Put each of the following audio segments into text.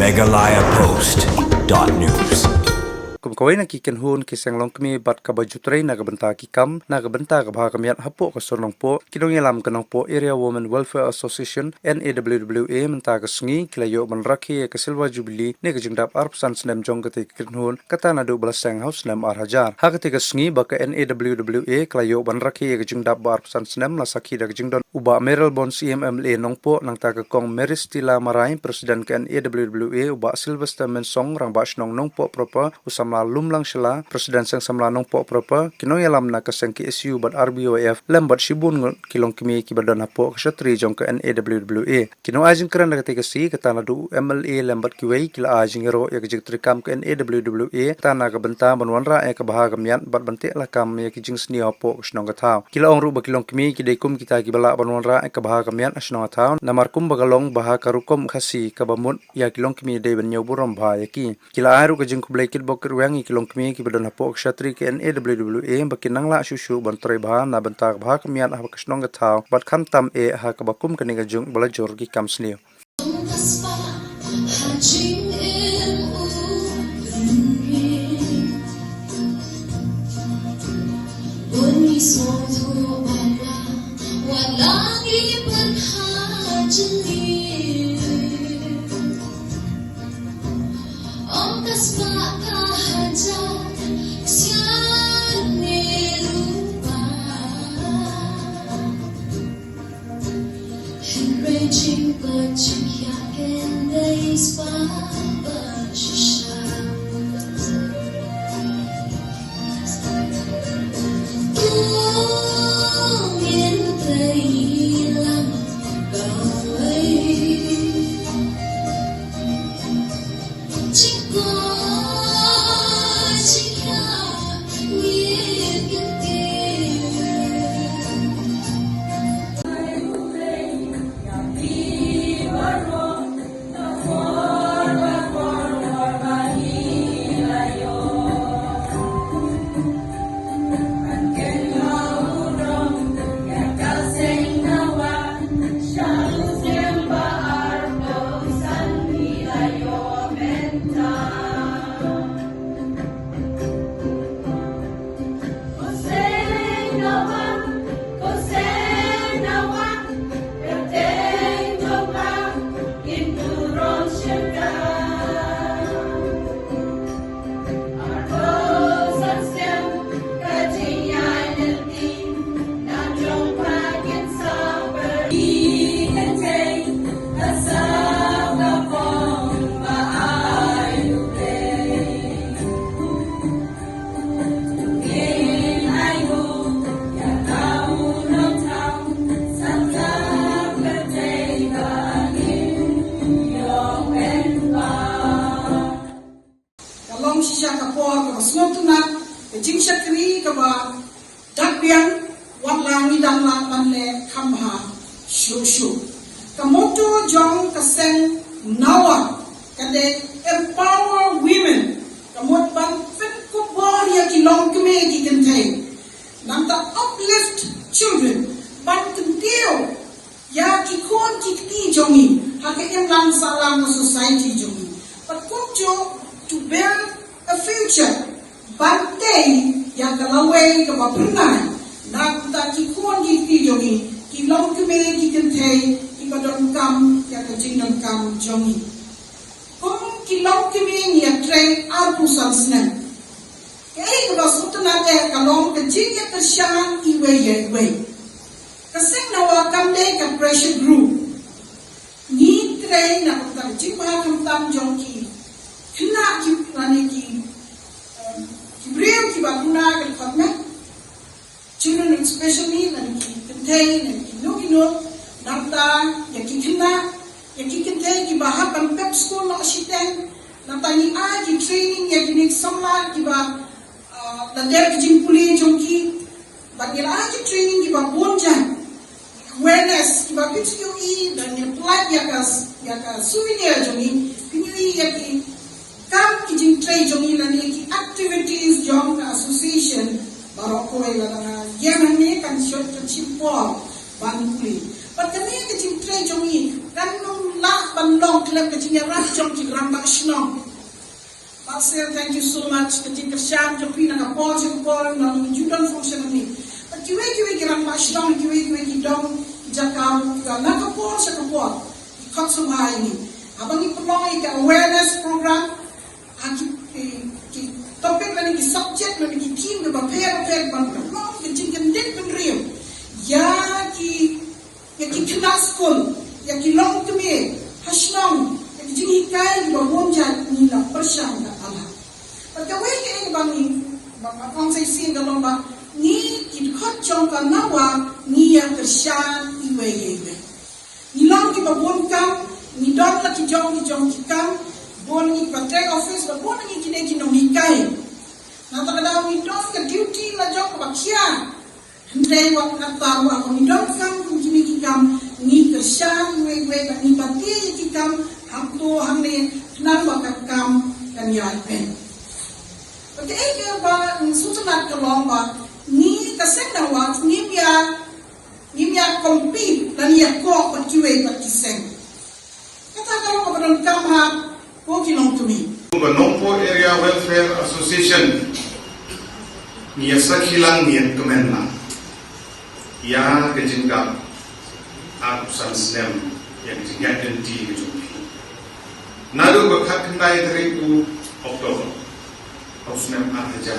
megalayapost.news Kumkaway na kikanhun kisang long kami bat kabajutray nagabanta kikam nagabanta kabhakamiat hapo kasunong po kinongilam kanong po Area Women Welfare Association NAWWA mentagasngi kilayo manrakhi kasilwa jubilee ne kajingdap arpsan snem jong kati kikanhun kata nadu balasang house snem arhajar hakati kasngi baka NAWWA kilayo manrakhi kajingdap arpsan snem lasaki kajingdon uba Meryl Bon CMMLA nong po nang tagakong Meristila Maray presiden ke NAWWA uba Sylvester Mensong rang basnong nong po propa usam lumlang sila presiden sang samlanong po propa kinong yalam na kasang KSU bat RBOF lembat sibun kilong kimi kibadan hapo kasatri jong ka NAWWA kinong ajing kran nagatikasi katana du MLA lembat kiway kila ajing ero yakijik trikam ka NAWWA katana kabanta banwanra kabahagamian bat bantik lakam yakijing sni hapo kasnong kathaw kila ong ruba kilong kimi kidaykum kita kibala banwanra kabahagamian asnong kathaw namarkum bagalong bahakarukom khasi kabamut ya kilong kimi day banyaw buram bahayaki kila aru kajing kublekit bokir wangi kilong kami kibadan hapo kshatri ke NAWWA bakinang la shushu bantray baha na bantak baha kamian ha kasnong gathaw bat khamtam ha kabakum kaniga jung balajor gi kamsniyo Kamoto jong kaseng nawa kade empower women kamot ban fit ko boria kilong keme kikentay nanta uplift children ban kentio ya kikon kikti jongi hake lang salang society jongi but kumjo to build a future bantay ya kalaway kapapunay nanta kikon kikti jongi kilong keme kikentay badon kam ya kajingdon kam jongi kung kilong kimi ya train arpusan snen kaya basutna te kalong kajing ya kasyan iwe kasing nawa kamde ka pressure group ni train na kajing ba kam tam jongi kina ki rani ki kibreu ki bakuna ka khatna children especially na ki contain na ki no nanta yakikina yakikinte ki baha kan pep school no shiten nanta ni a ki training yakinik samla ki ba the der ki jimpuli jonki bagila a ki training ki ba bonjan awareness ki ba PTUE dan ni plat yaka souvenir jongi PTUE yaki kam ki jintrai jongi lani ki activities jong association baroko ila na yemen ni kan shot chimpol banpuli Pagkami ka jintray jongi kanong la banlo long klep kejinya rat jom ki ram bak shnong. Pastor, thank you so much. Ketika syam jopi nak apol nak judan function ni. Kiwe ki ram bak shnong kiwe ki dong jakam nak apol sekapol. Khat subhai ni. Abang ni pelong ki awareness program. Ki topik lagi ki subject lagi ki theme ke prepare ban pelong ki jingkan dik pen riam. Ya ki kena school, ya ki long keme hashnong. Jadi kai di bawah jat ni lah persyang dah Allah. Pada wei ke bang ni, bang orang saya sih dalam bang ni kita jom kan nawa ni yang persyang iwe. Ni lang di bawah kam, ni dot lah kita jom kam, bon ni patrek office, bon ni kita nong kai. Nanti kadang ni dot ke duty lah jom ke bakia. Hendai waktu nak tahu aku ni dot kam kini kam ni persyang iwe ni batia kam. Hamtu hamne kenapa kakam kan yapen. Oke, ini ba susunat kelong ba ni kasih nawat ni biar komplit dan ya kok berkiwe berkiseng. Kata kalau kebetulan kamha ko kilong tumi. Nompo Area Welfare Association ni sakilang ni kemenla. Ya kejengkam apusan Islam yang dijadikan di Nalu berkat kendai 3 Oktober Ausnem Ahajan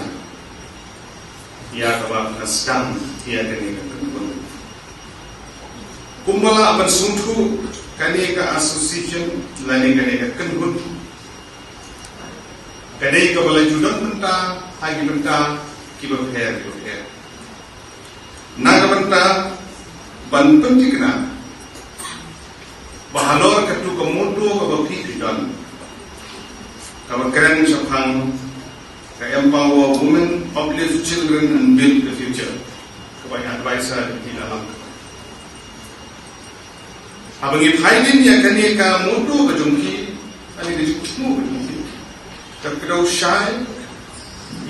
Ia kabab naskam Ia kini ketentuan Kumbala aban suntu Kani ke association Lani kani ke kenhut Kani ke balai judan benta Hagi benta Kiba her Naga benta Ban penting kena Bahalor ketu kemudu kebapi dan kebakaran sepang ke empower women, uplift children and build the future. Kebanyakan advisor di dalam. Abang ipaidin ya kani ka mudu kejungki, ani dijukmu kejungki. Terkedau syai,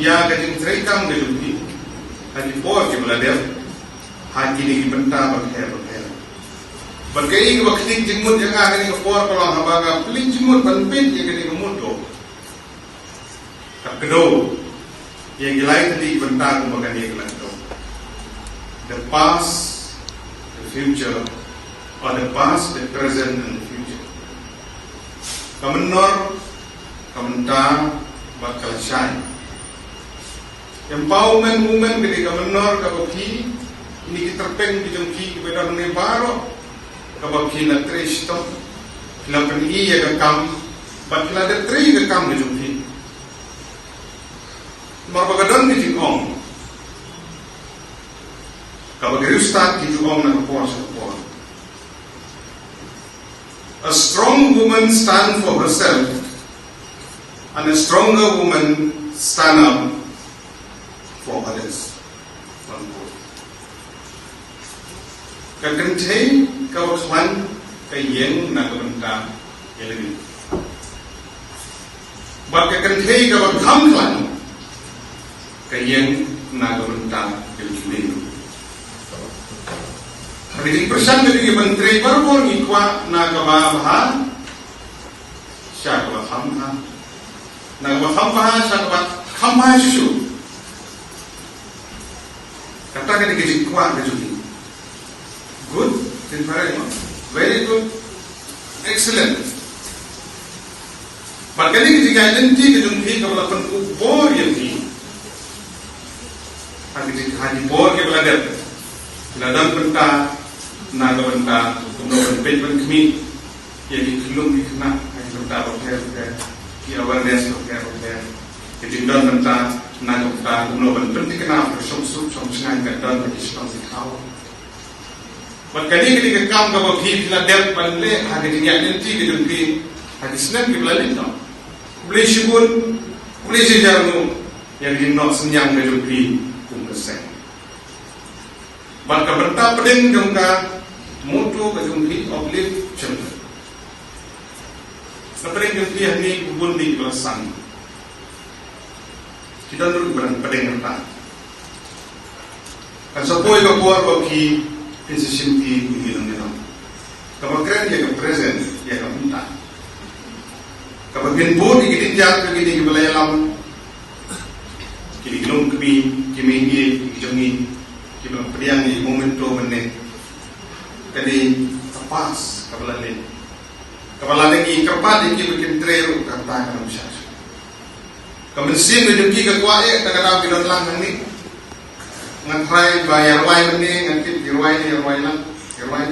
ya kejung terekam kejungki. Hadi por ke belajar, hadi ni benta bakher. Bagai ke waktu jemut yang akan dikepor kalau habaga peling jemut banpin yang kini kemudo. Tak kedua yang gilai tadi bentar kumbakan dia kelak. The past, the future, or the past, the present, and the future. Kamenor, kamentar, bakal shine. Empowerment women ketika kamenor kabaki ini kita terpeng dijengki kepada orang baru. Kabab kila tres to, kila peni ya kam, bat kila ada tri ke kam di jumpi. Marbagadon di jingong. Kabab rustat di jingong na kapor sa kapor. A strong woman stand for herself, and a stronger woman stand up for others. Kagentai kau kelan kayeng nak benda elemi. Bak kagentai kau kam kelan kayeng nak benda elemi. Hari ini persan dari menteri baru ni kuat nak bahan siapa hamha nak hamha siapa hamha susu. Katakan ini kuat kecuali. Good, very good, excellent. Pagkali ketika identiti kejungki kalau pun upor yang ni, hadi por ke belajar, belajar benda, naga benda, kemudian penpen kami, yang dikelum dikena, hadi benda berker, ki awareness berker, kejungkian benda, naga benda, kemudian penting kena bersumsum, somsengai kadang bagi sekali tahu. Berkali ketika kaum kau pergi Philadelphia panle hari ini nanti kejumpi hari Senin kita balik no. Boleh syukur, boleh sejarah yang dinok senyang kejumpi kumpulan. Bangka benta pedeng jangka mutu kejumpi uplift children. Sepedeng kejumpi ini kubun di belasan. Kita dulu berang pedeng benta. Kan sepoi keluar bagi institusi di bilang. Kebakaran yang present, yang minta. Kapag pinpo, ikitinjak ka gini kibalayalam. Kiniglong kami, kimingil, kijongi, kibalang priyang ni momento manin. Kadi kapas, kabalalin. Kabalalin ki kapad, ikibikin trero, katakan ng siya. Kamansin na yung kikakwae, tagadaw bilang lang ni. Ngan try ba yarway mani, ngan kit yarway lang, yarway.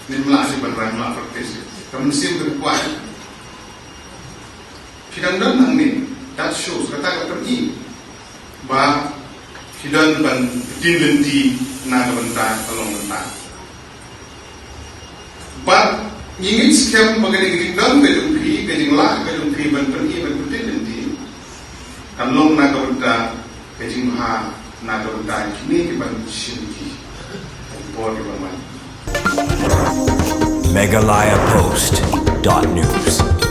Ni mala si banran mala praktis. Kamansin na kwae. Sidang dan ni, that shows kata kami ba sidang ban dinlenti na kabanta kalong banta. But ingin scam magaling dan kajungki kajingla kajungki ban pergi ban dinlenti kalong na kabanta kajingha na kabanta kini ban shinki. Por di baman. Megalayapost.news